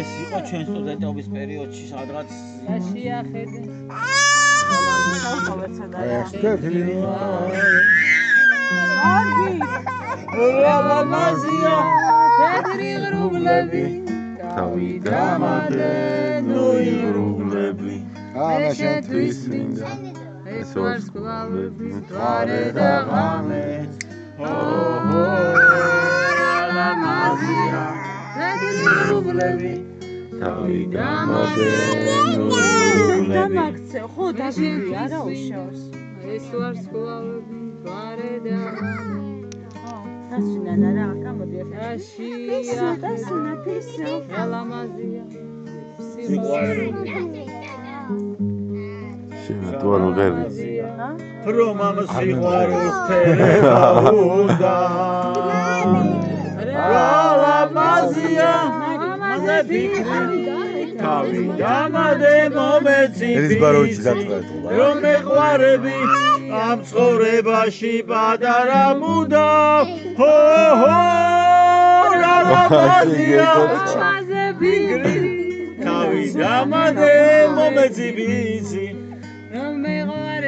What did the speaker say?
ეს იყო ჩვენ სტუდენტობის პერიოდში სადღაც შეახედე ლამაზია თეთრი ღრუბლები თავი დამადე ნუიღრუბლები შეთვის მინდა ეს ვარსკვლავები მთვარე და ღამე ლამაზია თეთრი ღრუბლები თავი დამადე ნუიღრუბლები ხო დაგიგვი არა უშავს ეს ვარსკვლავები მთვარე და ღამე დასვინან არა გამოდი დასვინა ლამაზია შემატვალ ღერი რომ ამ სიყვარულს ფერება უნდა ლამაზია მაზე ფიქრი თავი დამადე მომეცი რომ მეყვარები ამ ცხოვრებაში პატარა მუდა ჰო ლამაზია მაზე ფიქრი თავი დამადე მომეცი ვიცი რომ მეყვარები